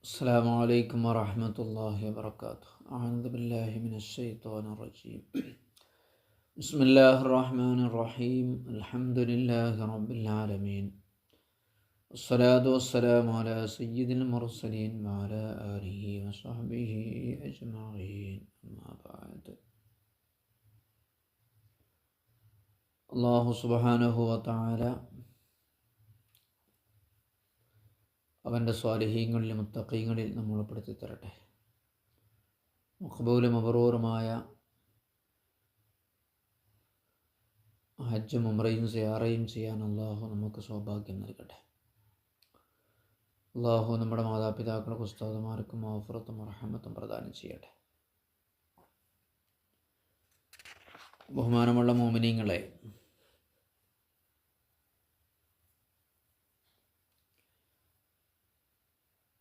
السلام عليكم ورحمة الله وبركاته. أعوذ بالله من الشيطان الرجيم. بسم الله الرحمن الرحيم. الحمد لله رب العالمين. الصلاة والسلام على سيد المرسلين وعلى آله وصحبه أجمعين. أما بعد. الله سبحانه وتعالى അവൻ്റെ സ്വാലിഹീങ്ങളിൽ മുത്തഖീങ്ങളിൽ നമ്മൾ ഉൾപ്പെടുത്തി തരട്ടെ. മഖ്ബൂലും മബ്റൂറുമായ ഹജ്ജും ഉംറയും സിയാറയും ചെയ്യാൻ അള്ളാഹു നമുക്ക് സൗഭാഗ്യം നൽകട്ടെ. അള്ളാഹു നമ്മുടെ മാതാപിതാക്കൾക്കും ഉസ്താദുമാർക്കും മഗ്ഫിറത്തും റഹ്മത്തും പ്രദാനം ചെയ്യട്ടെ. ബഹുമാനമുള്ള മുഅ്മിനീങ്ങളെ,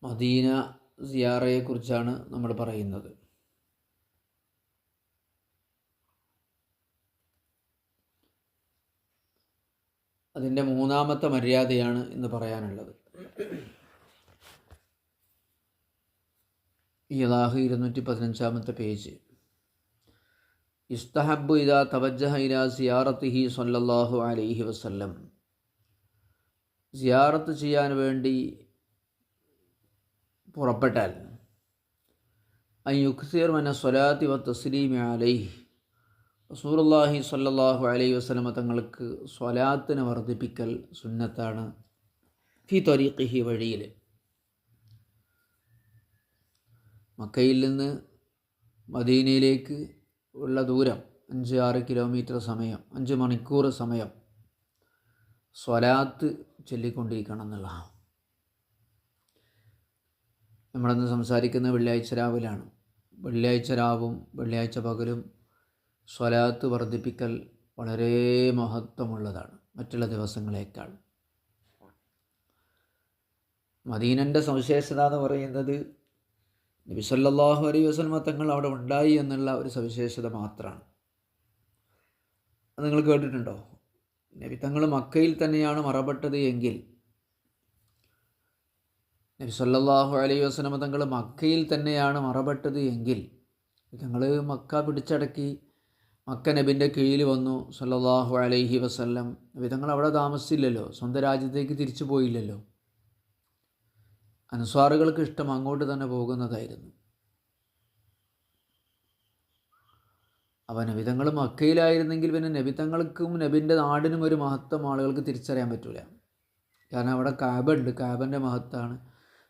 മദീന സിയാറയെക്കുറിച്ചാണ് നമ്മൾ പറയുന്നത്. അതിൻ്റെ മൂന്നാമത്തെ മര്യാദയാണ് ഇന്ന് പറയാനുള്ളത്. ഇലാഹ് 215 പേജ്. ഇസ്തഹബ്ബു ഇദാ തവജ്ജഹ ഇലാ സിയാറത്തിഹി സ്വല്ലല്ലാഹു അലൈഹി വസല്ലം. സിയാറത്ത് ചെയ്യാൻ വേണ്ടി പുറപ്പെട്ടാൽ അൻ യുക്സിർ മിന സ്വലാത്തി വ തസ്ലീമി അലൈഹി, റസൂലുള്ളാഹി സ്വല്ലല്ലാഹു അലൈഹി വസല്ലം തങ്ങൾക്ക് സ്വലാത്തിനെ വർദ്ധിപ്പിക്കൽ സുന്നത്താണ്. ഫി ത്വരീഖിഹി, വഴിയിൽ. മക്കയിൽ നിന്ന് മദീനയിലേക്ക് ഉള്ള ദൂരം 5-6 കിലോമീറ്റർ സമയം, 5 മണിക്കൂർ സമയം സ്വലാത്ത് ചൊല്ലിക്കൊണ്ടിരിക്കണം എന്നുള്ളതാണ്. നമ്മളിന്ന് സംസാരിക്കുന്ന വെള്ളിയാഴ്ച രാവിലാണ്. വെള്ളിയാഴ്ച രാവും വെള്ളിയാഴ്ച പകലും സ്വലാത്ത് വർദ്ധിപ്പിക്കൽ വളരെ മഹത്വമുള്ളതാണ് മറ്റുള്ള ദിവസങ്ങളേക്കാൾ. മദീനൻ്റെ സവിശേഷത എന്ന് പറയുന്നത് നബി സല്ലല്ലാഹു അലൈഹി വസല്ലം തങ്ങൾ അവിടെ ഉണ്ടായി എന്നുള്ള ഒരു സവിശേഷത മാത്രമാണ്. അത് നിങ്ങൾ കേട്ടിട്ടുണ്ടോ? നബി തങ്ങൾ മക്കയിൽ തന്നെയാണ് മറപ്പെട്ടത് എങ്കിൽ, നബി സല്ലല്ലാഹു അലൈഹി വസല്ലം തങ്ങൾ മക്കയിൽ തന്നെയാണ് മറപ്പെട്ടത് എങ്കിൽ, തങ്ങൾ മക്ക പിടിച്ചടക്കി, മക്ക നബിൻ്റെ കീഴിൽ വന്നു സല്ലല്ലാഹു അലൈഹി വസല്ലം. നബി തങ്ങൾ അവിടെ താമസിച്ചില്ലല്ലോ, സ്വന്തം രാജ്യത്തേക്ക് തിരിച്ചു പോയില്ലല്ലോ. അൻസ്വാറുകൾക്ക് ഇഷ്ടം അങ്ങോട്ട് തന്നെ പോകുന്നതായിരുന്നു. അപ്പോൾ നബി തങ്ങൾ മക്കയിലായിരുന്നെങ്കിൽ പിന്നെ നബി തങ്ങൾക്കും നബിൻ്റെ നാടിനും ഒരു മഹത്വം ആളുകൾക്ക് തിരിച്ചറിയാൻ പറ്റില്ല. കാരണം അവിടെ കാബ ഉണ്ട്, കാബൻ്റെ മഹത്വമാണ്.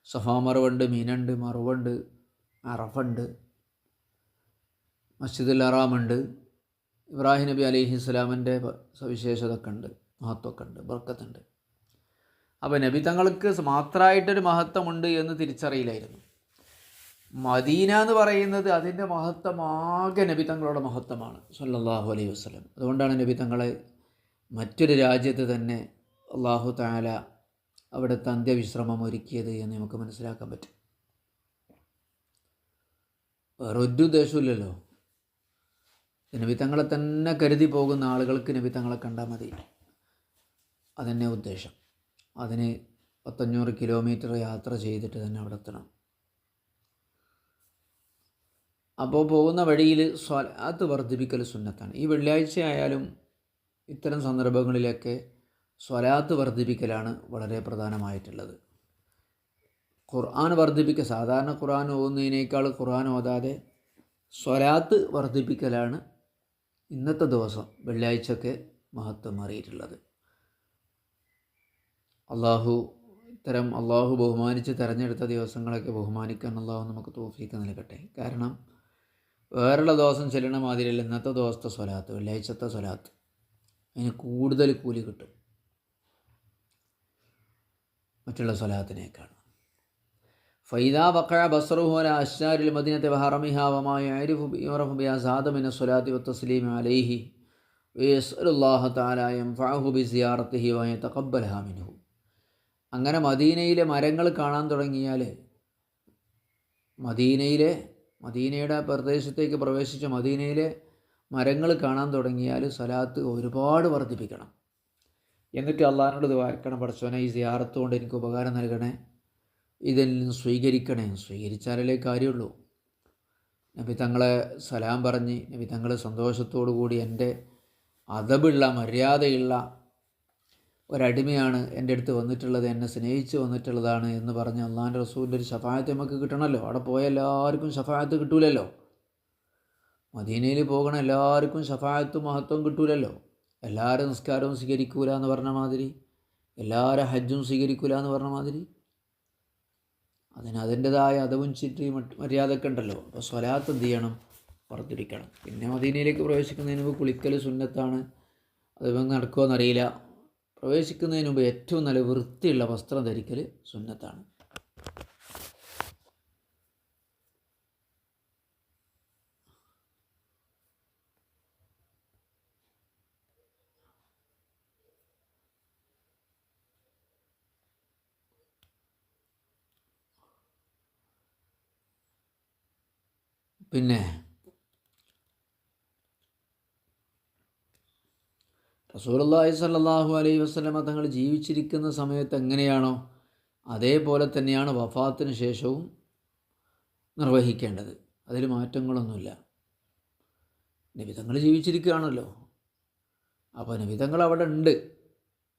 സഫാ മർവുണ്ട്, മീനുണ്ട്, മർവുണ്ട്, അറഫുണ്ട്, മസ്ജിദുൽ ഹറാമുണ്ട്, ഇബ്രാഹിം നബി അലൈഹിസ്സലാമിൻ്റെ സവിശേഷതയൊക്കെ ഉണ്ട്, മഹത്വമൊക്കെ ഉണ്ട്, ബർക്കത്തുണ്ട്. അപ്പോൾ നബി തങ്ങൾക്ക് മാത്രമായിട്ടൊരു മഹത്വമുണ്ട് എന്ന് തിരിച്ചറിയില്ലായിരുന്നു. മദീന എന്ന് പറയുന്നത് അതിൻ്റെ മഹത്വമാകെ നബി തങ്ങളുടെ മഹത്വമാണ് സല്ലല്ലാഹു അലൈഹി വസല്ലം. അതുകൊണ്ടാണ് നബി തങ്ങളെ മറ്റൊരു രാജ്യത്ത് തന്നെ അല്ലാഹു തആല അവിടുത്തെ അന്ത്യവിശ്രമം ഒരുക്കിയത് എന്ന് നമുക്ക് മനസ്സിലാക്കാൻ പറ്റും. വേറെ ഒരു ഉദ്ദേശമില്ലല്ലോ. നബി തങ്ങളെ തന്നെ കരുതി പോകുന്ന ആളുകൾക്ക് നബി തങ്ങളെ കണ്ടാൽ മതി, അതന്നെ ഉദ്ദേശം. അതിന് 500 കിലോമീറ്റർ യാത്ര ചെയ്തിട്ട് തന്നെ അവിടെ എത്തണം. അപ്പോൾ പോകുന്ന വഴിയിൽ സ്വലാത്ത് വർദ്ധിപ്പിക്കൽ സുന്നത്താണ്. ഈ വെള്ളിയാഴ്ച ആയാലും ഇത്തരം സന്ദർഭങ്ങളിലൊക്കെ സ്വലാത്ത് വർദ്ധിപ്പിക്കലാണ് വളരെ പ്രധാനമായിട്ടുള്ളത്. ഖുർആൻ വർദ്ധിപ്പിക്കുക, സാധാരണ ഖുർആൻ ഓതുന്നതിനേക്കാൾ ഖുർആൻ ഓതാതെ സ്വലാത്ത് വർദ്ധിപ്പിക്കലാണ് ഇന്നത്തെ ദിവസം വെള്ളിയാഴ്ചയൊക്കെ മഹത്വം മാറിയിട്ടുള്ളത്. അള്ളാഹു ബഹുമാനിച്ച് തിരഞ്ഞെടുത്ത ദിവസങ്ങളൊക്കെ ബഹുമാനിക്കാൻ അള്ളാഹു നമുക്ക് തൗഫീഖ് നൽകട്ടെ. കാരണം വേറെയുള്ള ദിവസം ചെല്ലണ മാതിരിയല്ല ഇന്നത്തെ ദിവസത്തെ സ്വലാത്ത്, വെള്ളിയാഴ്ചത്തെ സ്വലാത്ത്, അതിന് കൂടുതൽ കൂലി കിട്ടും മറ്റുള്ള സ്വലാത്തിനേക്കാൾ. ഫൈദാ വഖഅ ബസ്റുഹു അലാ അശ്ശാരിൽ മദീനത്തി വഹറമിഹാ വമാ യുഅറഫു ബിഹാ സാദ മിന സ്വലാത്തി വത്തസ്ലീമി അലൈഹി വയസ്അലുല്ലാഹ തആല യൻഫഉഹു ബിസിയാറത്തിഹി വയതഖബ്ബലഹാ മിൻഹു. അങ്ങനെ മദീനയിലെ മരങ്ങൾ കാണാൻ തുടങ്ങിയാൽ, മദീനയുടെ പ്രദേശത്തേക്ക് പ്രവേശിച്ച മദീനയിലെ മരങ്ങൾ കാണാൻ തുടങ്ങിയാൽ സ്വലാത്ത് ഒരുപാട് വർദ്ധിപ്പിക്കണം. എന്നിട്ട് അള്ളാഹിനോട് ദുആ ചെയ്യണം, പടച്ചോനെ ഈ സിയാറത്ത് കൊണ്ട് എനിക്ക് ഉപകാരം നൽകണേ, ഇതിൽ നിന്ന് സ്വീകരിക്കണേ. സ്വീകരിച്ചാലേ കാര്യമുള്ളൂ. നബി തങ്ങളെ സലാം പറഞ്ഞ് നബി തങ്ങൾ സന്തോഷത്തോടു കൂടി എൻ്റെ അദബുള്ള മര്യാദയുള്ള ഒരടിമയാണ് എൻ്റെ അടുത്ത് വന്നിട്ടുള്ളത്, എന്നെ സ്നേഹിച്ച് വന്നിട്ടുള്ളതാണ് എന്ന് പറഞ്ഞ് അള്ളാഹിൻ്റെ റസൂലിൻ്റെ ഒരു ശഫായത്ത് നമുക്ക് കിട്ടണമല്ലോ. അവിടെ പോയ എല്ലാവർക്കും ശഫായത്ത് കിട്ടൂലല്ലോ. മദീനയിൽ പോകണ എല്ലാവർക്കും ശഫായത്തും മഹത്വം കിട്ടൂലല്ലോ. എല്ലാവരും നിസ്കാരവും സ്വീകരിക്കൂല എന്ന് പറഞ്ഞ മാതിരി, എല്ലാവരും ഹജ്ജും സ്വീകരിക്കൂല എന്ന് പറഞ്ഞ മാതിരി അതിൻ്റെതായ അതവും ചിട്ടി മര്യാദയൊക്കെ ഉണ്ടല്ലോ. അപ്പോൾ സ്വലാത്ത് എന്ത് ചെയ്യണം? വർദ്ധിപ്പിക്കണം. പിന്നെ മദീനയിലേക്ക് പ്രവേശിക്കുന്നതിന് മുമ്പ് കുളിക്കൽ സുന്നത്താണ്. അത് നടക്കുമോയെന്നറിയില്ല. പ്രവേശിക്കുന്നതിന് മുമ്പ് ഏറ്റവും നല്ല വൃത്തിയുള്ള വസ്ത്രം ധരിക്കൽ സുന്നത്താണ്. പിന്നെ റസൂലുള്ളാഹി സ്വല്ലല്ലാഹു അലൈഹി വസല്ലമ തങ്ങൾ ജീവിച്ചിരിക്കുന്ന സമയത്ത് എങ്ങനെയാണോ അതേപോലെ തന്നെയാണ് വഫാത്തിന് ശേഷവും നിർവഹിക്കേണ്ടത്. അതിൽ മാറ്റങ്ങളൊന്നുമില്ല. നബി തങ്ങൾ ജീവിച്ചിരിക്കുകയാണല്ലോ. അപ്പോൾ നബി തങ്ങൾ അവിടെ ഉണ്ട്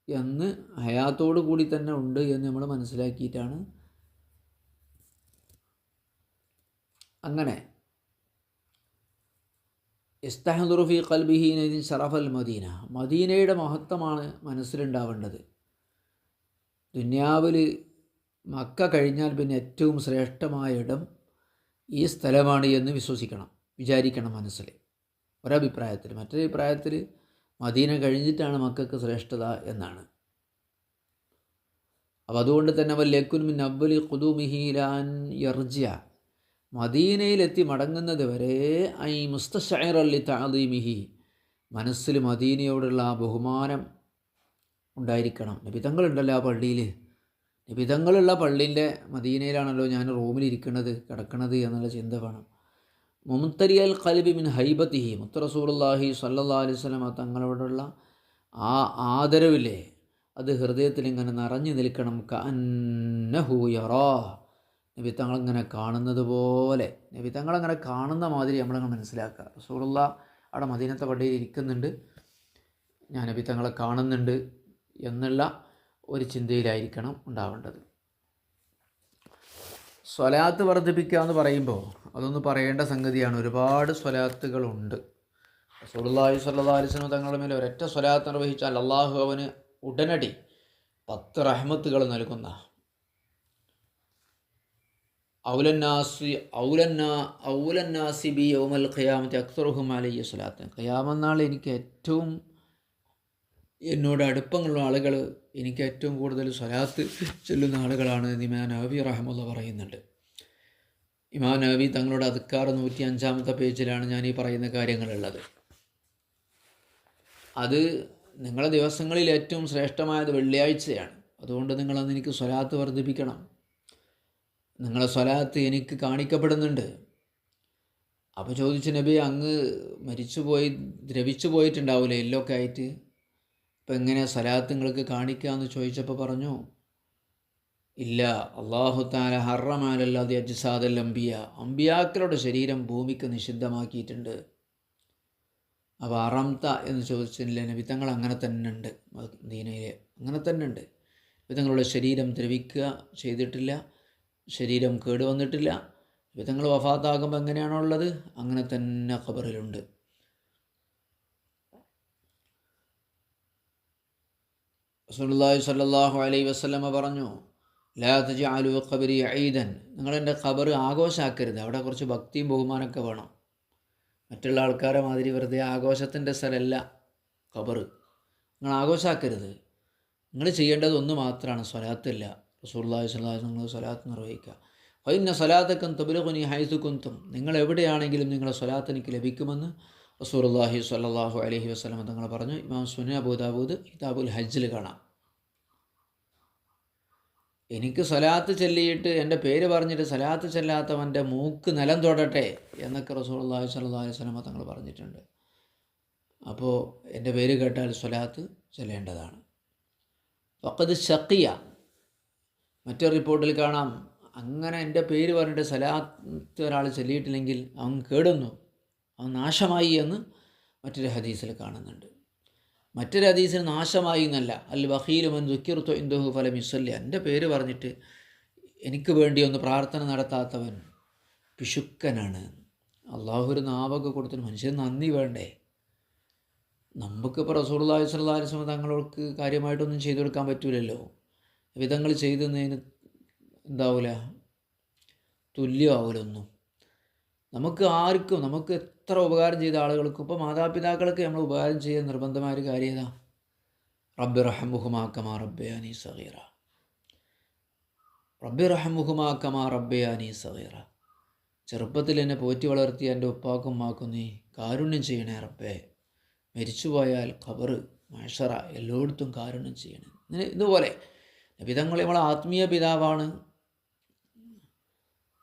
എന്ന് ഹയാത്തോടു കൂടി തന്നെ ഉണ്ട് എന്ന് നമ്മൾ മനസ്സിലാക്കിയിട്ടാണ് അങ്ങനെ ഇസ്തഹ്ദുറു ഫീ ഖൽബിഹി നദീൻ ശറഫൽ മദീന. മദീനയുടെ മഹത്വമാണ് മനസ്സിലുണ്ടാവേണ്ടത്. ദുനിയാവിൽ മക്ക കഴിഞ്ഞാൽ പിന്നെ ഏറ്റവും ശ്രേഷ്ഠമായ ഇടം ഈ സ്ഥലമാണ് എന്ന് വിചാരിക്കണം മനസ്സിൽ. ഒരഭിപ്രായത്തിൽ. മറ്റൊരു അഭിപ്രായത്തിൽ മദീന കഴിഞ്ഞിട്ടാണ് മക്കൾക്ക് ശ്രേഷ്ഠത എന്നാണ്. അപ്പോൾ അതുകൊണ്ട് തന്നെ വല്ലക്കുൻ മിൻ അവ്വലി ഖുദൂമിഹി ലാൻ യർജിഅ, മദീനയിലെത്തി മടങ്ങുന്നത് വരെ ഐ മുസ്തശഇറൻ ലി തഅദീമിഹി, മനസ്സിൽ മദീനയോടുള്ള ആ ബഹുമാനം ഉണ്ടായിരിക്കണം. നബി തങ്ങളുണ്ടല്ലോ ആ പള്ളിയിൽ. നബി തങ്ങളുള്ള പള്ളീൻ്റെ മദീനയിലാണല്ലോ ഞാൻ റൂമിലിരിക്കുന്നത് കിടക്കുന്നത് എന്നുള്ള ചിന്ത വേണം. മുംതരിയൽ ഖൽബി മിൻ ഹൈബത്തിഹി, മുത്ത് റസൂലുള്ളാഹി സ്വല്ലല്ലാഹു അലൈഹി വസല്ലം തങ്ങളോടുള്ള ആ ആദരവില്ലേ, അത് ഹൃദയത്തിൽ ഇങ്ങനെ നിറഞ്ഞു നിൽക്കണം. കഅന്നഹു യറാ, നബി തങ്ങളിങ്ങനെ കാണുന്നത് പോലെ, നബി തങ്ങളങ്ങനെ കാണുന്ന മാതിരി നമ്മളങ്ങനെ മനസ്സിലാക്കുക. റസൂലുള്ളാഹി അവിടെ മദീനത്തെ പള്ളിയിൽ ഇരിക്കുന്നുണ്ട്, ഞാൻ നബി തങ്ങളെ കാണുന്നുണ്ട് എന്നുള്ള ഒരു ചിന്തയിലായിരിക്കണം ഉണ്ടാവേണ്ടത്. സ്വലാത്ത് വർദ്ധിപ്പിക്കുക എന്ന് പറയുമ്പോൾ അതൊന്ന് പറയേണ്ട സംഗതിയാണ്. ഒരുപാട് സ്വലാത്തുകളുണ്ട്. റസൂലുള്ളാഹി സ്വല്ലല്ലാഹു അലൈഹി വസല്ലം തങ്ങളുടെ മേലെ ഒരൊറ്റ സ്വലാത്ത് നിർവഹിച്ചാൽ അള്ളാഹു അവന് ഉടനടി 10 റഹ്മത്തുകൾ നൽകുന്ന ഔലന്നാസി ബി യൗമൽ ഖിയാമത്തി അക്സറുഹും അലൈഹി സ്വലാത്ത്. ഖിയാമത്ത് നാൾ എനിക്ക് ഏറ്റവും എന്നോട് അടുപ്പമുള്ള ആളുകൾ, എനിക്ക് ഏറ്റവും കൂടുതൽ സ്വലാത്ത് ചൊല്ലുന്ന ആളുകളാണ് എന്ന് ഇമാം നവവി റഹ്മത്തുള്ളാഹി പറയുന്നുണ്ട്. ഇമാം നവവി തങ്ങളുടെ അദ്കാർ 105-ാമത്തെ പേജിലാണ് ഞാൻ ഈ പറയുന്ന കാര്യങ്ങളുള്ളത്. അത് നിങ്ങളുടെ ദിവസങ്ങളിൽ ഏറ്റവും ശ്രേഷ്ഠമായത് വെള്ളിയാഴ്ചയാണ്. അതുകൊണ്ട് നിങ്ങളന്ന് എനിക്ക് സ്വലാത്ത് വർദ്ധിപ്പിക്കണം. നിങ്ങളെ സ്വലാത്ത് എനിക്ക് കാണിക്കപ്പെടുന്നുണ്ട്. അപ്പോൾ ചോദിച്ചു, നബി അങ്ങ് മരിച്ചുപോയി ദ്രവിച്ചു പോയിട്ടുണ്ടാവില്ലേ എല്ലൊക്കെ ആയിട്ട്, ഇപ്പം എങ്ങനെ സ്വലാത്ത് നിങ്ങൾക്ക് കാണിക്കാമെന്ന് ചോദിച്ചപ്പോൾ പറഞ്ഞു, ഇല്ല, അല്ലാഹു തആല ഹറമ അലല്ലാഹി അജ്സാദൽ അംബിയ, അംബിയാക്കളുടെ ശരീരം ഭൂമിക്ക് നിഷിദ്ധമാക്കിയിട്ടുണ്ട്. അപ്പോൾ അറംത എന്ന് ചോദിച്ചില്ല, നബി തങ്ങൾ അങ്ങനെ തന്നെ ഉണ്ട്. മദീനയിൽ അങ്ങനെ തന്നെ ഉണ്ട്. നബി തങ്ങളുടെ ശരീരം ദ്രവിക്കുക ചെയ്തിട്ടില്ല, ശരീരം കേടുവന്നിട്ടില്ല. നബി തങ്ങൾ വഫാത്താകുമ്പോൾ എങ്ങനെയാണോ ഉള്ളത് അങ്ങനെ തന്നെ ഖബറിലുണ്ട്. റസൂലുള്ളാഹി സ്വല്ലല്ലാഹു അലൈഹി വസല്ലമ പറഞ്ഞു, ലാ തജ്അലു ഖബരി ഈദൻ, നിങ്ങളെൻ്റെ ഖബർ ആഘോഷമാക്കരുത്. അവിടെ കുറച്ച് ഭക്തിയും ബഹുമാനമൊക്കെ വേണം. മറ്റുള്ള ആൾക്കാരെ മാതിരി വെറുതെ ആഘോഷത്തിൻ്റെ സ്ഥലമല്ല ഖബർ. നിങ്ങൾ ആഘോഷമാക്കരുത്. നിങ്ങൾ ചെയ്യേണ്ടത് ഒന്ന് മാത്രമാണ്, സ്വലാത്തില്ല. റസൂലുള്ളാഹി സ്വല്ലല്ലാഹു അലൈഹി വസല്ലം സ്വലാത്ത് നിർവഹിക്കുക. ഫഇന്ന സ്വലാത്തക്കും തബ്ലുഗുനി ഹൈസു കുന്തും, നിങ്ങൾ എവിടെയാണെങ്കിലും നിങ്ങളുടെ സ്വലാത്ത് എനിക്ക് ലഭിക്കുമെന്ന് റസൂലുള്ളാഹി സ്വല്ലല്ലാഹു അലൈഹി വസല്ലം തങ്ങൾ പറഞ്ഞു. ഇമാം സുനൻ അബൂ ദാവൂദ് കിതാബുൽ ഹജ്ജിൽ കാണാം. എനിക്ക് സ്വലാത്ത് ചൊല്ലിയിട്ട് എൻ്റെ പേര് പറഞ്ഞിട്ട് സ്വലാത്ത് ചൊല്ലാത്തവൻ്റെ മൂക്ക് നിലം തൊടട്ടെ എന്നൊക്കെ റസൂലുള്ളാഹി സ്വല്ലല്ലാഹു അലൈഹി വസല്ലം തങ്ങൾ പറഞ്ഞിട്ടുണ്ട്. അപ്പോൾ എൻ്റെ പേര് കേട്ടാൽ സ്വലാത്ത് ചൊല്ലേണ്ടതാണ്. ഫഖദ് ശഖിയ, മറ്റൊരു റിപ്പോർട്ടിൽ കാണാം, അങ്ങനെ എൻ്റെ പേര് പറഞ്ഞിട്ട് സലാത്ത് ഒരാൾ ചൊല്ലിയിട്ടില്ലെങ്കിൽ അവൻ കേടുന്നു, അവൻ നാശമായി എന്ന് മറ്റൊരു ഹദീസിൽ കാണുന്നുണ്ട്. മറ്റൊരു ഹദീസിൽ നാശമായി എന്നല്ല, അൽ വഖീലു മൻ ദുക്കിർതു ഇൻദഹു ഫലം യുസല്ലി, എൻ്റെ പേര് പറഞ്ഞിട്ട് എനിക്ക് വേണ്ടി ഒന്ന് പ്രാർത്ഥന നടത്താത്തവൻ പിശുക്കനാണ്. അള്ളാഹു ഒരു നാവൊക്കെ കൊടുത്തിട്ട് മനുഷ്യന് നന്ദി വേണ്ടേ? നമുക്കിപ്പോൾ റസൂലുള്ളാഹി സ്വല്ലല്ലാഹു അലൈഹി വസല്ലം തങ്ങൾക്ക് കാര്യമായിട്ടൊന്നും ചെയ്തു കൊടുക്കാൻ പറ്റില്ലല്ലോ. വിധങ്ങൾ ചെയ്തതിന് എന്താവില്ല, തുല്യമാവില്ലൊന്നും. നമുക്ക് ആർക്കും, നമുക്ക് എത്ര ഉപകാരം ചെയ്ത ആളുകൾക്കും, ഇപ്പോൾ മാതാപിതാക്കൾക്ക് നമ്മൾ ഉപകാരം ചെയ്യാൻ നിർബന്ധമായ ഒരു കാര്യം ഏതാ? റബ്ബി റഹ്മുഹുമാ കമാ റബ്ബയാനി സഗീറ, റബ്ബി റഹ്മുഹുമാ കമാ റബ്ബയാനി സഗീറ. ചെറുപ്പത്തിൽ എന്നെ പോറ്റി വളർത്തിയ എൻ്റെ ഉപ്പാക്കും ഉമ്മാക്കും നീ കാരുണ്യം ചെയ്യണേ റബ്ബേ. മരിച്ചുപോയാൽ ഖബർ, മഹ്ശറ എല്ലായിടത്തും കാരുണ്യം ചെയ്യണേ. ഇതുപോലെ നബിതങ്ങൾ നമ്മളെ ആത്മീയ പിതാവാണ്,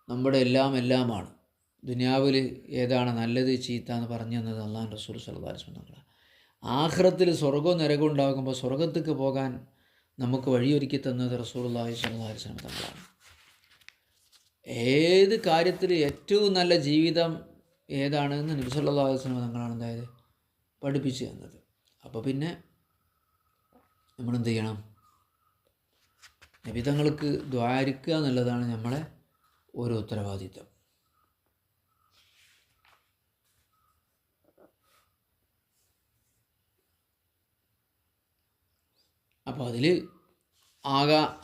നമ്മുടെ എല്ലാമാണ്. ദുനിയാവിൽ ഏതാണ് നല്ലത് ചീത്ത എന്ന് പറഞ്ഞു തന്നത് അള്ളാഹു റസൂൽ സ്വല്ലല്ലാഹു അലൈഹി വസല്ലം. ആഖിറത്തിൽ സ്വർഗ്ഗവും നരകവും ഉണ്ടാകുമ്പോൾ സ്വർഗ്ഗത്തേക്ക് പോകാൻ നമുക്ക് വഴിയൊരുക്കി തന്നത് റസൂലുള്ളാഹി സ്വല്ലല്ലാഹു അലൈഹി വസല്ലം തങ്ങളാണ്. ഏത് കാര്യത്തിൽ ഏറ്റവും നല്ല ജീവിതം ഏതാണെന്ന് നബി സല്ലല്ലാഹു അലൈഹി വസല്ലം തങ്ങളാണ് എന്തായത് പഠിപ്പിച്ചു തന്നത്. അപ്പോൾ പിന്നെ നമ്മളെന്ത് ചെയ്യണം? നബി തങ്ങൾക്ക് ദ്വാരിക്കുക എന്നുള്ളതാണ് നമ്മളെ ഓരോ ഉത്തരവാദിത്വം. അപ്പോൾ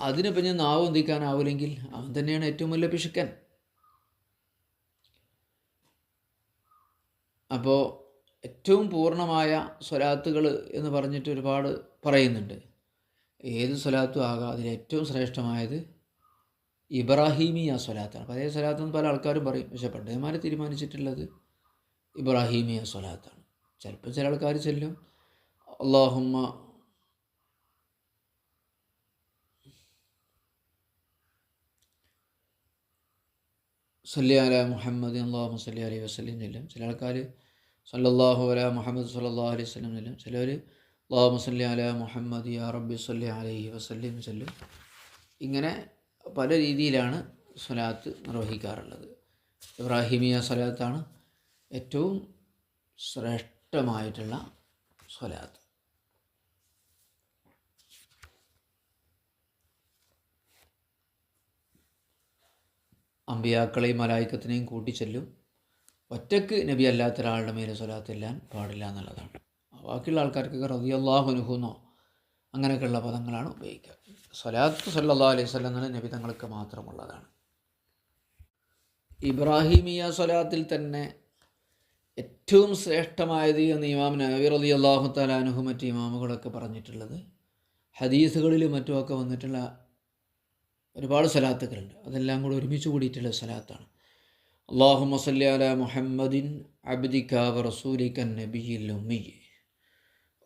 അതിനിപ്പം ഞാൻ നാവ് ഒന്നിക്കാനാവില്ലെങ്കിൽ അവൻ തന്നെയാണ് ഏറ്റവും വലിയ പിശുക്കൻ. അപ്പോൾ ഏറ്റവും പൂർണ്ണമായ സ്വലാത്തുകൾ എന്ന് പറഞ്ഞിട്ട് ഒരുപാട് പറയുന്നുണ്ട്. ഏത് സ്വലാത്തും ആകാം, അതിലേറ്റവും ശ്രേഷ്ഠമായത് ഇബ്രാഹീമിയ സ്വലാത്താണ്. പഴയ സ്വലാത്തെന്ന് പല ആൾക്കാരും പറയും, പക്ഷേ പണ്ഡിതന്മാർ തീരുമാനിച്ചിട്ടുള്ളത് ഇബ്രാഹീമിയ സ്വലാത്താണ്. ചിലപ്പോൾ ചില ആൾക്കാർ ചൊല്ലും അല്ലാഹുമ്മ സല്ലി അലാ മുഹമ്മദ് അല്ലാഹുമ്മ സല്ലി അലൈഹി വസല്ലം ചൊല്ലും. ചില ആൾക്കാർ സല്ലല്ലാഹു അലാ മുഹമ്മദ് സല്ലല്ലാഹു അലൈഹി വസല്ലം ചൊല്ലും. ചിലർ അല്ലാഹുമ്മ സല്ലി അലാ മുഹമ്മദ് യാ റബ്ബി സല്ലി അലൈഹി വസല്ലം ചൊല്ലും. ഇങ്ങനെ പല രീതിയിലാണ് സ്വലാത്ത് നിർവഹിക്കാറുള്ളത്. ഇബ്രാഹിമിയ സ്വലാത്താണ് ഏറ്റവും ശ്രേഷ്ഠമായിട്ടുള്ള സ്വലാത്ത്. അമ്പിയാക്കളെയും മലായിക്കത്തിനെയും കൂട്ടിച്ചെല്ലും. ഒറ്റക്ക് നബി അല്ലാത്ത ഒരാളുടെ മേലെ സ്വലാത്ത് ചെല്ലാൻ പാടില്ല എന്നുള്ളതാണ്. ബാക്കിയുള്ള ആൾക്കാർക്കൊക്കെ റളിയല്ലാഹു അൻഹു എന്നോ അങ്ങനെയൊക്കെയുള്ള പദങ്ങളാണ് ഉപയോഗിക്കുക. സ്വലാത്ത് സല്ലല്ലാഹു അലൈഹി വസല്ലം എന്നുള്ള നബി തങ്ങൾക്ക് മാത്രമുള്ളതാണ്. ഇബ്രാഹിമിയ സ്വലാത്തിൽ തന്നെ ഏറ്റവും ശ്രേഷ്ഠമായത് എന്ന് ഇമാം നവവി റളിയല്ലാഹു തആല അൻഹു മറ്റ് ഇമാമുകളൊക്കെ പറഞ്ഞിട്ടുള്ളത്, ഹദീസുകളിലും മറ്റുമൊക്കെ വന്നിട്ടുള്ള ഒരുപാട് സ്വലാത്തുകളുണ്ട്. അതെല്ലാം കൂടി ഒരുമിച്ച് കൂടിയിട്ടുള്ള സ്വലാത്താണ്. അല്ലാഹുമ്മ സല്ലി അലാ മുഹമ്മദിൻ അബ്ദിക വറസൂലിക നബിയിൽ ഉമ്മി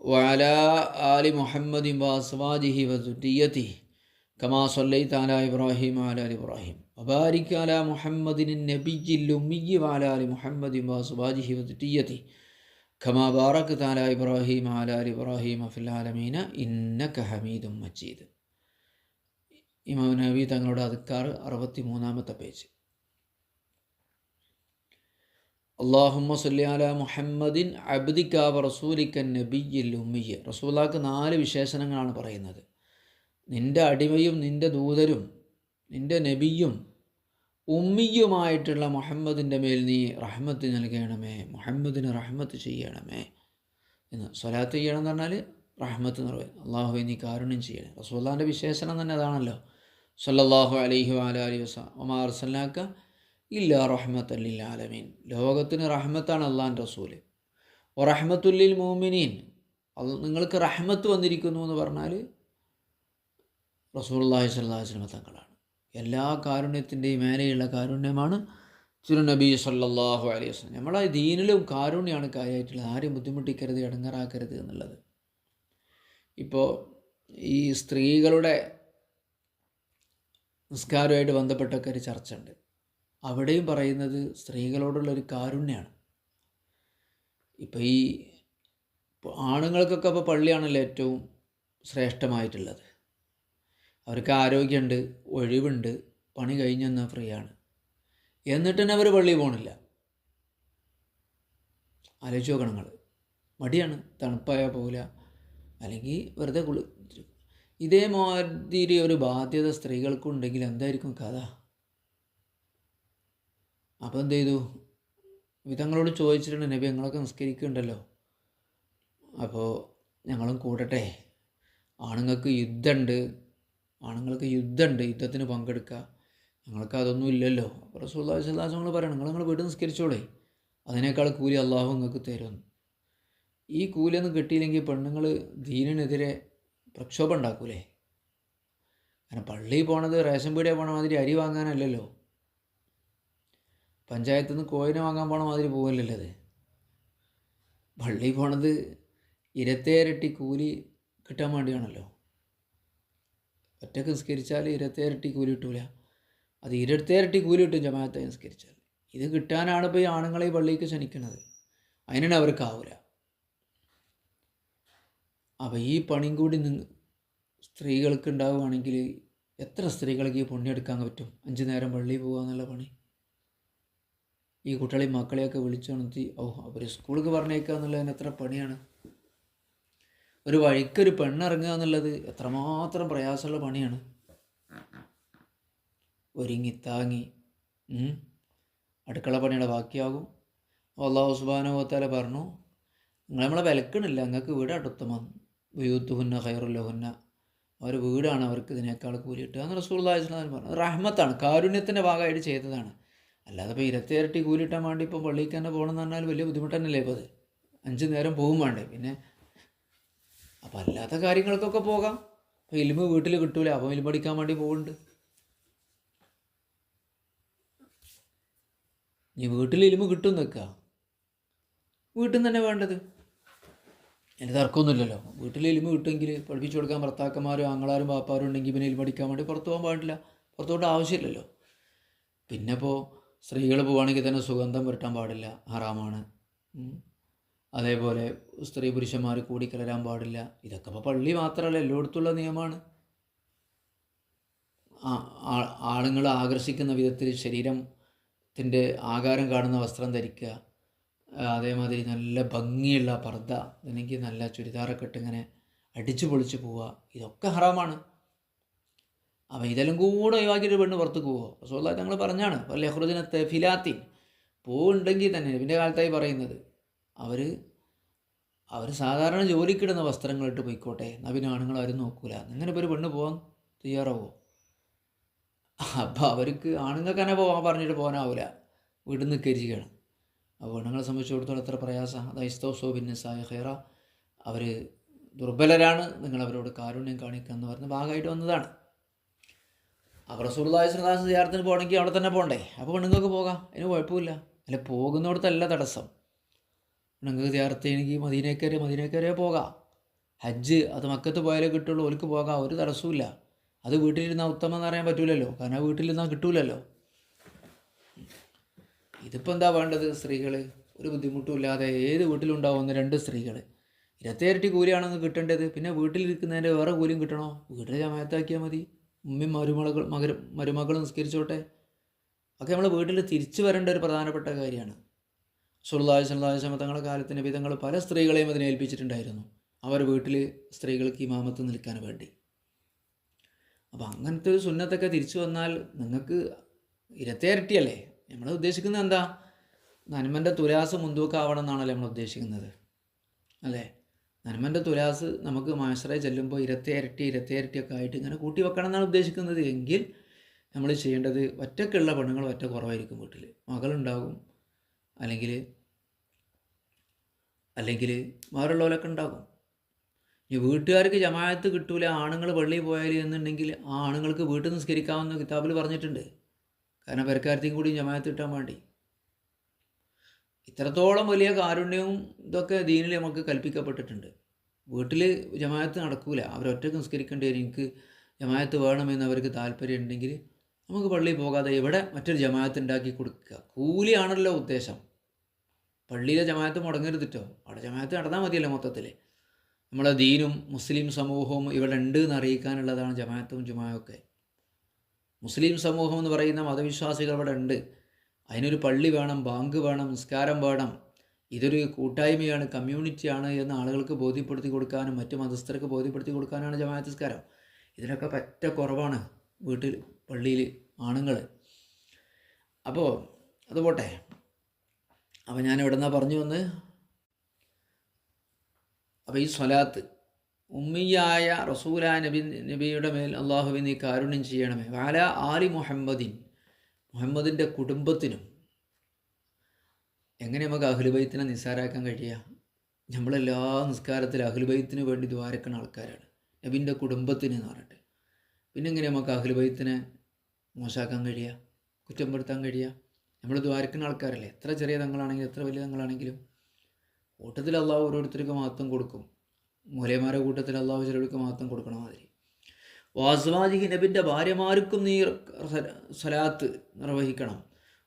വഅലാ ആലി മുഹമ്മദിൻ വഅസ്വാജിഹി വസുരിയതിഹി കമാ സല്ലൈത അലാ ഇബ്രാഹിം വഅലാ ആലി ഇബ്രാഹിം വബാരിക് അലാ മുഹമ്മദിൻ നബിയിൽ ഉമ്മി വഅലാ ആലി മുഹമ്മദിൻ വഅസ്വാജിഹി വസുരിയതിഹി കമാ ബാറക്ത അലാ ഇബ്രാഹിം വഅലാ ആലി ഇബ്രാഹിം ഫിൽ ആലമീന ഇന്നക ഹമീദും മജീദ്. ഇമാം നവവി തങ്ങളുടെ അദ്കാർ 63-ാമത്തെ പേജ്. അല്ലാഹുമ്മ സല്ലി അലാ മുഹമ്മദിൻ അബ്ദിക വറസൂലിക നബിയിൽ ഉമ്മിയ. റസൂലാക്ക് 4 വിശേഷണങ്ങളാണ് പറയുന്നത്. നിൻ്റെ അടിമയും നിൻ്റെ ദൂതരും നിൻ്റെ നബിയും ഉമ്മിയുമായിട്ടുള്ള മുഹമ്മദിൻ്റെ മേൽ നീ റഹ്മത്ത് നൽകണമേ, മുഹമ്മദിന് റഹ്മത്ത് ചെയ്യണമേ എന്ന്. സ്വലാത്ത് ചെയ്യണം എന്ന് പറഞ്ഞാൽ റഹ്മത്ത് നിർവഹിക്കും. അള്ളാഹുവേ നീ കാരുണ്യം ചെയ്യണേ. റസൂലുള്ളാഹിൻ്റെ വിശേഷണം തന്നെ അതാണല്ലോ, സല്ലല്ലാഹു അലൈഹി വഅലൈഹി വസല്ലം വമാ അർസൽനാക ഇല്ലാ റഹ്മത്തൻ ലിൽ ആലമീൻ. ലോകത്തിന് റഹ്മത്താണ് അള്ളാഹുവിൻ്റെ റസൂല്. വറഹ്മത്തുൽ ലിൽ മുഅ്മിനീൻ, നിങ്ങൾക്ക് റഹ്മത്ത് വന്നിരിക്കുന്നു എന്ന് പറഞ്ഞാൽ റസൂലുള്ളാഹി സ്വല്ലല്ലാഹു അലൈഹി വസല്ലം തങ്ങളാണ്. എല്ലാ കാരുണ്യത്തിൻ്റെയും മേലെയുള്ള കാരുണ്യമാണ് തിരുനബി സല്ലല്ലാഹു അലൈഹി വസല്ലം. നമ്മളെ ദീനിലും കാരുണ്യമാണ് കാര്യമായിട്ടുള്ളത്. ആരും ബുദ്ധിമുട്ടിക്കരുത്, ഇടങ്ങാറാക്കരുത് എന്നുള്ളത്. ഇപ്പോൾ ഈ സ്ത്രീകളുടെ നിസ്കാരമായിട്ട് ബന്ധപ്പെട്ടൊക്കെ ഒരു ചർച്ച ഉണ്ട്. അവിടെയും പറയുന്നത് സ്ത്രീകളോടുള്ളൊരു കാരുണ്യമാണ്. ഇപ്പോൾ ആണുങ്ങൾക്കൊക്കെ ഇപ്പോൾ പള്ളിയാണല്ലോ ഏറ്റവും ശ്രേഷ്ഠമായിട്ടുള്ളത്. അവർക്ക് ആരോഗ്യമുണ്ട്, ഒഴിവുണ്ട്, പണി കഴിഞ്ഞെന്നാൽ ഫ്രീ ആണ്, എന്നിട്ട് തന്നെ അവർ പള്ളിയിൽ പോകണില്ല. ആലോചിച്ച് നോക്കണം നിങ്ങൾ. മടിയാണ്, തണുപ്പായാൽ പോകില്ല, അല്ലെങ്കിൽ വെറുതെ ഇതേമാതിരി ഒരു ബാധ്യത സ്ത്രീകൾക്കുണ്ടെങ്കിൽ എന്തായിരിക്കും കഥ? അപ്പോൾ എന്ത് ചെയ്തു? വിധങ്ങളോട് ചോദിച്ചിട്ടുണ്ട്, നബി ഞങ്ങളൊക്കെ നിസ്കരിക്കുന്നുണ്ടല്ലോ, അപ്പോൾ ഞങ്ങളും കൂടട്ടെ, ആണുങ്ങൾക്ക് യുദ്ധമുണ്ട്, യുദ്ധത്തിന് പങ്കെടുക്കുക, ഞങ്ങൾക്ക് അതൊന്നും ഇല്ലല്ലോ. അപ്പോൾ റസൂലുള്ളാഹി സ്വല്ലല്ലാഹു അലൈഹി വസല്ലം പറയണം, നിങ്ങൾ വീട്ടിൽ നിസ്കരിച്ചോളേ, അതിനേക്കാൾ കൂലി അള്ളാഹു നിങ്ങൾക്ക് തരുമെന്ന്. ഈ കൂലിയൊന്നും കിട്ടിയില്ലെങ്കിൽ പെണ്ണുങ്ങൾ ദീനിനെതിരെ പ്രക്ഷോഭം ഉണ്ടാക്കൂലേ? കാരണം പള്ളിയിൽ പോണത് റേഷൻ പീടിക പോണ മാതിരി അരി വാങ്ങാനല്ലല്ലോ, പഞ്ചായത്തിൽ നിന്ന് കോയിനെ വാങ്ങാൻ പോണ മാതിരി പോകല്ലല്ലോ അത്. പള്ളിയിൽ പോണത് ഇരത്തേരട്ടി കൂലി കിട്ടാൻ വേണ്ടിയാണല്ലോ. ഒറ്റക്ക് നിസ്കരിച്ചാൽ ഇരത്തേരട്ടി കൂലി കിട്ടൂല, അത് ഇരത്തേരട്ടി കൂലി കിട്ടും ജമാഅത്തെ നിസ്കരിച്ചാൽ. ഇത് കിട്ടാനാണ് ഇപ്പോൾ ഈ ആണുങ്ങളെ ഈ പള്ളിക്ക് ക്ഷണിക്കുന്നത്, അതിനാണ് അവർക്കാവൂല. അപ്പോൾ ഈ പണിയും കൂടി സ്ത്രീകൾക്ക് ഉണ്ടാവുകയാണെങ്കിൽ എത്ര സ്ത്രീകൾക്ക് ഈ പുണ്യം എടുക്കാൻ പറ്റും? 5 നേരം പള്ളിയിൽ പോകുക എന്നുള്ള പണി. ഈ കുട്ടികളെയും മക്കളെയൊക്കെ വിളിച്ചുണർത്തി അവർ സ്കൂളിലേക്ക് പറഞ്ഞേക്കുക എന്നുള്ളതിന് എത്ര പണിയാണ്. ഒരു വഴിക്കൊരു പെണ്ണിറങ്ങുക എന്നുള്ളത് എത്രമാത്രം പ്രയാസമുള്ള പണിയാണ്. ഒരുങ്ങി താങ്ങി അടുക്കള പണിയുടെ ബാക്കിയാകും. അല്ലാഹു സുബ്ഹാനഹു വ തആല പറഞ്ഞു, നമ്മളെ വിലക്കണില്ല, നിങ്ങൾക്ക് വീടാണ് ഉത്തമം, ബുയൂത്തുഹുന്ന ഖൈറുൽ ലഹുന്ന, അവർ വീടാണ് അവർക്ക് ഇതിനേക്കാൾ കൂലി കിട്ടുക എന്ന് റസൂലുള്ളാഹി സ്വല്ലല്ലാഹു അലൈഹി വസല്ലം പറഞ്ഞു. റഹ്മത്താണ്, കാരുണ്യത്തിൻ്റെ ഭാഗമായിട്ട് ചെയ്തതാണ്. അല്ലാതെ ഇപ്പോൾ ഇരട്ടി കൂലി കിട്ടാൻ വേണ്ടി ഇപ്പം പള്ളിക്ക് തന്നെ പോകണമെന്ന് പറഞ്ഞാൽ വലിയ ബുദ്ധിമുട്ട് തന്നെയല്ലേ ഇപ്പോൾ അത്. 5 നേരം പോകും വേണ്ടേ പിന്നെ. അപ്പം അല്ലാത്ത കാര്യങ്ങൾക്കൊക്കെ പോകാം. അപ്പോൾ ഇൽമ് വീട്ടിൽ കിട്ടൂല, അപ്പം ഇൽമ് പഠിക്കാൻ വേണ്ടി പോകുന്നുണ്ട്. ഇനി വീട്ടിൽ ഇൽമ് കിട്ടും നിൽക്കുക, വീട്ടിൽ നിന്ന് തന്നെ വേണ്ടത്, അതിന് തർക്കമൊന്നുമില്ലല്ലോ. വീട്ടിൽ ഇൽമ് കിട്ടുമെങ്കിൽ പഠിപ്പിച്ചു കൊടുക്കാൻ ഭർത്താക്കന്മാരും ആങ്ങളാരും പാപ്പാരും ഉണ്ടെങ്കിൽ പിന്നെ ഇൽമ് പഠിക്കാൻ വേണ്ടി പുറത്ത് പോകാൻ പാടില്ല, പുറത്തോട്ട് ആവശ്യമില്ലല്ലോ. പിന്നെ ഇപ്പോൾ സ്ത്രീകൾ പോവുകയാണെങ്കിൽ തന്നെ സുഗന്ധം പുരട്ടാൻ പാടില്ല, ഹറാമാണ്. അതേപോലെ സ്ത്രീ പുരുഷന്മാർ കൂടിക്കലരാൻ പാടില്ല. ഇതൊക്കെ ഇപ്പോൾ പള്ളി മാത്രമല്ല, എല്ലായിടത്തുള്ള നിയമമാണ്. ആളുകൾ ആകർഷിക്കുന്ന വിധത്തിൽ ശരീരത്തിൻ്റെ ആകാരം കാണുന്ന വസ്ത്രം ധരിക്കുക, അതേമാതിരി നല്ല ഭംഗിയുള്ള പർദ്ദ, അല്ലെങ്കിൽ നല്ല ചുരിദാറൊക്കെ ഇട്ട് ഇങ്ങനെ അടിച്ചു പൊളിച്ച് പോവുക, ഇതൊക്കെ ഹറാമാണ്. അപ്പോൾ ഇതെല്ലാം കൂടെ ഒഴിവാക്കിയിട്ട് പെണ്ണ് പുറത്തേക്ക് പോവുക. റസൂലുള്ളാഹി തങ്ങൾ പറഞ്ഞാണ്, വല്ല യഖ്റുജ്ന ഫിലാത്തിൻ, പോവുണ്ടെങ്കിൽ തന്നെ നബിൻ്റെ കാലത്തായി പറയുന്നത്, അവർ സാധാരണ ജോലിക്കിടുന്ന വസ്ത്രങ്ങളിട്ട് പോയിക്കോട്ടെ, നബിന് ആണുങ്ങൾ ആരും നോക്കൂല. അങ്ങനെ ഇപ്പോൾ ഒരു പെണ്ണ് പോകാൻ തയ്യാറാവോ? അപ്പോൾ അവർക്ക് ആണുങ്ങൾക്ക് തന്നെ പോകാൻ പറഞ്ഞിട്ട് പോകാനാവില്ല, വീട്ടിൽ നിന്ന് കരിക്കുകയാണ്. അപ്പോൾ പെണ്ണുങ്ങളെ സംബന്ധിച്ചിടത്തോളം എത്ര പ്രയാസമാണ്. അത് ഇസ്തൗസൂ ബിന്നിസാഇ ഖൈറ, അവർ ദുർബലരാണ്, നിങ്ങൾ അവരോട് കാരുണ്യം കാണിക്കുക എന്ന് പറഞ്ഞ് ഭാഗമായിട്ട് വന്നതാണ്. അപ്പോൾ റസൂലുള്ളാഹി സ്വല്ലല്ലാഹു അലൈഹി വസല്ലം സിയാറത്തിന് പോകണമെങ്കിൽ അവിടെ തന്നെ പോകണ്ടേ? അപ്പോൾ പെണ്ണുങ്ങൾക്ക് പോകാം, അതിന് കുഴപ്പമില്ല. അല്ല, പോകുന്നിടത്തല്ല തടസ്സം. പെണ്ണുങ്ങൾക്ക് സിയാറത്ത് ചെയ്യണമെങ്കിൽ മദീനക്കരെ പോകാം. ഹജ്ജ് അത് മക്കത്ത് പോയാലേ കിട്ടുള്ളൂ, ഓർക്ക് പോകാം, ഒരു തടസ്സമില്ല. അത് വീട്ടിലിരുന്നാൽ ഉത്തമം എന്ന് പറയാൻ പറ്റില്ലല്ലോ, കാരണം വീട്ടിലിരുന്നാൽ കിട്ടൂലല്ലോ. ഇതിപ്പോൾ എന്താ വേണ്ടത്? സ്ത്രീകൾ ഒരു ബുദ്ധിമുട്ടുമില്ലാതെ ഏത് വീട്ടിലുണ്ടാവുന്ന 2 സ്ത്രീകൾ, ഇരട്ടി കൂലിയാണെന്ന് കിട്ടേണ്ടത്. പിന്നെ വീട്ടിലിരിക്കുന്നതിൻ്റെ വേറെ കൂലിയും കിട്ടണോ? വീട്ടിൽ ജമാഅത്താക്കിയാൽ മതി, ഉമ്മയും മരുമകളും നിസ്കരിച്ചോട്ടെ. ഒക്കെ നമ്മൾ വീട്ടിൽ തിരിച്ചു വരേണ്ട ഒരു പ്രധാനപ്പെട്ട കാര്യമാണ്. റസൂലുള്ളാഹി സ്വല്ലല്ലാഹു അലൈഹി വസല്ലം തങ്ങളുടെ കാലത്ത് നബി തങ്ങൾ പല സ്ത്രീകളെയും അതിനെ ഏൽപ്പിച്ചിട്ടുണ്ടായിരുന്നു, അവർ വീട്ടിൽ സ്ത്രീകൾക്ക് ഇമാമത്ത് നിൽക്കാൻ വേണ്ടി. അപ്പോൾ അങ്ങനത്തെ ഒരു സുന്നത്തൊക്കെ തിരിച്ചു വന്നാൽ നിങ്ങൾക്ക് ഇരട്ടിയല്ലേ. നമ്മൾ ഉദ്ദേശിക്കുന്നത് എന്താ? നന്മൻ്റെ തുലാസ് മുൻതൂക്കാവണം എന്നാണല്ലോ നമ്മൾ ഉദ്ദേശിക്കുന്നത്, അല്ലേ? നന്മൻ്റെ തുലാസ് നമുക്ക് മാശറയിൽ ചെല്ലുമ്പോൾ ഇരട്ടിയൊക്കെ ആയിട്ട് ഇങ്ങനെ കൂട്ടി വെക്കണം എന്നാണ് ഉദ്ദേശിക്കുന്നത്. എങ്കിൽ നമ്മൾ ചെയ്യേണ്ടത്, ഒറ്റക്കുള്ള പെണ്ണുങ്ങൾ ഒറ്റ കുറവായിരിക്കും വീട്ടിൽ, മകളുണ്ടാകും, അല്ലെങ്കിൽ വേറുള്ളവരൊക്കെ ഉണ്ടാകും. ഈ വീട്ടുകാർക്ക് ജമാഅത്ത് കിട്ടൂല, ആണുങ്ങൾ പള്ളിയിൽ പോയാൽ എന്നുണ്ടെങ്കിൽ ആ ആണുങ്ങൾക്ക് വീട്ടിൽ നിസ്കരിക്കാമെന്ന് കിതാബിൽ പറഞ്ഞിട്ടുണ്ട്. കാരണം പെരക്കാരത്തെയും കൂടി ജമാഅത്ത് കിട്ടാൻ വേണ്ടി. ഇത്രത്തോളം വലിയ കാരുണ്യവും ഇതൊക്കെ ദീനിൽ നമുക്ക് കൽപ്പിക്കപ്പെട്ടിട്ടുണ്ട്. വീട്ടിൽ ജമാഅത്ത് നടക്കൂല, അവരൊറ്റക്ക് നിസ്കരിക്കേണ്ടി വരും, എനിക്ക് ജമാഅത്ത് വേണമെന്ന് അവർക്ക് താല്പര്യം ഉണ്ടെങ്കിൽ നമുക്ക് പള്ളിയിൽ പോകാതെ ഇവിടെ മറ്റൊരു ജമാഅത്ത് ഉണ്ടാക്കി കൊടുക്കുക. കൂലിയാണല്ലോ ഉദ്ദേശം. പള്ളിയിലെ ജമാഅത്ത് മുടങ്ങരുതിട്ടോ, അവിടെ ജമാഅത്ത് നടന്നാൽ മതിയല്ലോ. മൊത്തത്തിൽ നമ്മളെ ദീനും മുസ്ലിം സമൂഹവും ഇവിടെ ഉണ്ട് എന്ന് അറിയിക്കാനുള്ളതാണ് ജമാഅത്തും ജുമായൊക്കെ. മുസ്ലിം സമൂഹം എന്ന് പറയുന്ന മതവിശ്വാസികൾ ഇവിടെ ഉണ്ട്. അതിനൊരു പള്ളി വേണം, ബാങ്ക് വേണം, നിസ്കാരം വേണം. ഇതൊരു കൂട്ടായ്മയാണ്, കമ്മ്യൂണിറ്റിയാണ് എന്ന് ആളുകൾക്ക് ബോധ്യപ്പെടുത്തി കൊടുക്കാനും മറ്റു മതസ്ഥർക്ക് ബോധ്യപ്പെടുത്തി കൊടുക്കാനാണ് ജമാഅത്ത് നിസ്കാരം. ഇതിനൊക്കെ പറ്റ കുറവാണ് വീട്ടിൽ, പള്ളിയിൽ ആണുങ്ങൾ. അപ്പോൾ അത് പോട്ടെ. അപ്പോൾ ഞാൻ ഇവിടെ നിന്നാണ് പറഞ്ഞു വന്ന്. അപ്പോൾ ഈ സ്വലാത്ത് ഉമ്മിയായ റസൂല നബിയുടെ മേൽ അള്ളാഹുവേ നീ കാരുണ്യം ചെയ്യണമേ. വാല ആലി മുഹമ്മദിൻ, മുഹമ്മദിൻ്റെ കുടുംബത്തിനും. എങ്ങനെ നമുക്ക് അഹ്ലുബൈത്തിനെ നിസ്സാരാക്കാൻ കഴിയുക? നമ്മളെല്ലാ നിസ്കാരത്തിലും അഹ്ലുബൈത്തിന് വേണ്ടി ദ്വാരക്കുന്ന ആൾക്കാരാണ്, നബിൻ്റെ കുടുംബത്തിന് എന്ന് പറഞ്ഞിട്ട്. പിന്നെ എങ്ങനെ നമുക്ക് അഹ്ലുബൈത്തിനെ മോശമാക്കാൻ കഴിയുക, കുറ്റപ്പെടുത്താൻ കഴിയുക? നമ്മൾ ദ്വാരക്കുന്ന ആൾക്കാരല്ലേ, എത്ര ചെറിയ തങ്ങളാണെങ്കിലും എത്ര വലിയ തങ്ങളാണെങ്കിലും. കൂട്ടത്തിൽ അള്ളാഹു ഓരോരുത്തർക്ക് മഹത്വം കൊടുക്കും. മൂലയമാരുടെ കൂട്ടത്തിൽ അള്ളാഹു ചിലർക്ക് മഹത്വം കൊടുക്കണ മാതിരി. വാസ്വാജിഹി, നബിൻ്റെ ഭാര്യമാർക്കും നീ സ്വലാത്ത് നിർവഹിക്കണം.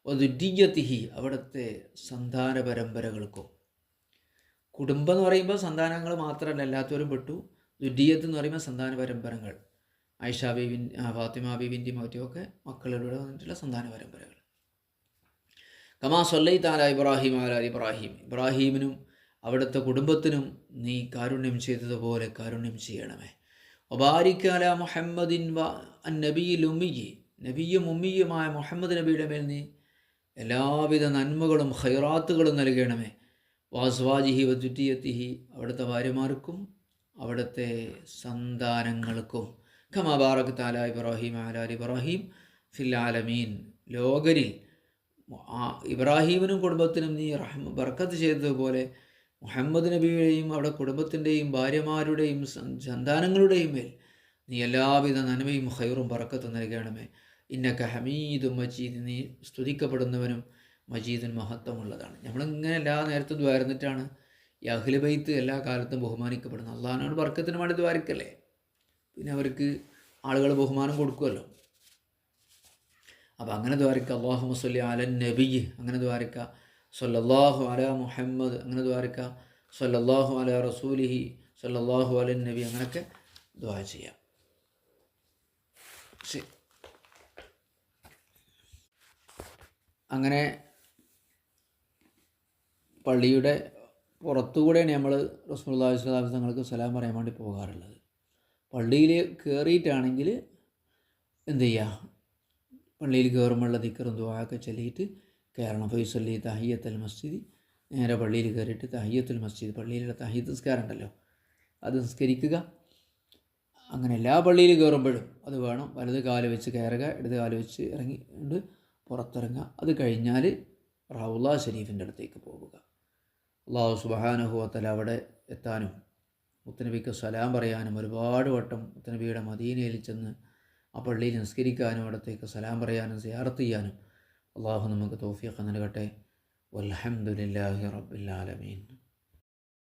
ദുര്യത്തിഹി, അവിടുത്തെ സന്താന പരമ്പരകൾക്കും. കുടുംബം എന്ന് പറയുമ്പോൾ സന്താനങ്ങൾ മാത്രമല്ല, എല്ലാത്തവരും പെട്ടു. ദുര്യത്ത് എന്ന് പറയുമ്പോൾ സന്താന പരമ്പരകൾ. ആയിഷ ബീവി, ഫാത്തിമ ബീവിൻ്റെയും മറ്റുമൊക്കെ മക്കളിലൂടെ വന്നിട്ടുള്ള സന്താന പരമ്പരകൾ. കമാ സല്ലൈത അലാ ഇബ്രാഹിം അലാ ഇബ്രാഹിം, ഇബ്രാഹീമിനും അവിടുത്തെ കുടുംബത്തിനും നീ കാരുണ്യം ചെയ്തതുപോലെ കാരുണ്യം ചെയ്യണമേ. വബാരിക് അലാ മുഹമ്മദിൻ വ നബിയിൽ ഉമ്മിയി, നബിയും ഉമ്മിയുമായ മുഹമ്മദ് നബിയുടെ മേൽ നീ എല്ലാവിധ നന്മകളും ഖൈറാത്തുകളും നൽകണമേ. വാസ്വാജിഹി വദുര്യത്തിഹി, അവിടുത്തെ ഭാര്യമാർക്കും അവിടുത്തെ സന്താനങ്ങൾക്കും. കമാ ബാറക്ത അലാ ഇബ്രാഹിം അലാ ഇബ്രാഹിം ഫിൽ ആലമീൻ, ലോകരിൽ ഇബ്രാഹീമിനും കുടുംബത്തിനും നീ ബർക്കത്ത് ചെയ്തതുപോലെ മുഹമ്മദ് നബിയുടെയും അവിടെ കുടുംബത്തിൻ്റെയും ഭാര്യമാരുടെയും സന്താനങ്ങളുടെയും മേൽ നീ എല്ലാവിധ നന്മയും ഖൈറും ബർക്കത്തും നൽകണമേ. ഇന്നക ഹമീദും മജീദ്, നീ സ്തുതിക്കപ്പെടുന്നവനും മജീദും മഹത്വമുള്ളതാണ്. നമ്മളിങ്ങനെ എല്ലാ നേരത്തും ദ്വാരുന്നിട്ടാണ് ഈ അഹ്ലു ബൈത്ത് എല്ലാ കാലത്തും ബഹുമാനിക്കപ്പെടുന്നത്. അള്ളാഹിനോട് ബർക്കത്തിന് വേണ്ടി ദ്വാരിക്കല്ലേ, പിന്നെ അവർക്ക് ആളുകൾ ബഹുമാനം കൊടുക്കുമല്ലോ. അപ്പോൾ അങ്ങനെ ദ്വാരിക്കുക. അല്ലാഹുമ്മ സ്വല്ലി അലൻ നബി, അങ്ങനെ ദ്വാരിക്കുക. സല്ലല്ലാഹു അലാ മുഹമ്മദ്, അങ്ങനെ ദ്വാരിക്കുക. സല്ലല്ലാഹു അലാ റസൂലിഹി സല്ലല്ലാഹു അലൻ നബി, അങ്ങനെയൊക്കെ ദ്വാ ചെയ്യാം. ശരി, അങ്ങനെ പള്ളിയുടെ പുറത്തുകൂടെയാണ് നമ്മൾ റസൂലുള്ളാഹി സ്വല്ലല്ലാഹു അലൈഹി വസല്ലം തങ്ങൾക്ക് സലാം പറയാൻ വേണ്ടി പോകാറുള്ളത്. പള്ളിയിൽ കയറിയിട്ടാണെങ്കിൽ എന്ത് ചെയ്യുക, പള്ളിയിൽ കയറുമ്പോഴുള്ള ദിക്റും ദുആയൊക്കെ ചൊല്ലിയിട്ട് കയറണം. ഫൈസല്ലി തഹിയ്യത്തുൽ മസ്ജിദ്, നേരെ പള്ളിയിൽ കയറിയിട്ട് തഹിയ്യത്തുൽ മസ്ജിദ്, പള്ളിയിലുള്ള തഹിയ്യത്ത് നിസ്കാരം ഉണ്ടല്ലോ, അത് നിസ്കരിക്കുക. അങ്ങനെ എല്ലാ പള്ളിയിൽ കയറുമ്പോഴും അത് വേണം. വലത് കാല് വെച്ച് കയറുക, ഇടത് കാല് വെച്ച് ഇറങ്ങിയിട്ട് പുറത്തിറങ്ങുക. അത് കഴിഞ്ഞാൽ റൗള ഷരീഫിൻ്റെ അടുത്തേക്ക് പോവുക. അല്ലാഹു സുബ്ഹാനഹു വ തആല അവിടെ എത്താനും മുത്തനബിക്ക് സലാം പറയാനും ഒരുപാട് വട്ടം മുത്തനബിയുടെ മദീനയിൽ ചെന്ന് ആ പള്ളിയിൽ നിസ്കരിക്കാനും അവിടത്തേക്ക് സലാം പറയാനും സിയാറത്ത് ചെയ്യാനും അള്ളാഹു നമുക്ക് തൗഫീഖ് നൽകട്ടെ. വൽഹംദുലില്ലാഹി റബ്ബിൽ ആലമീൻ.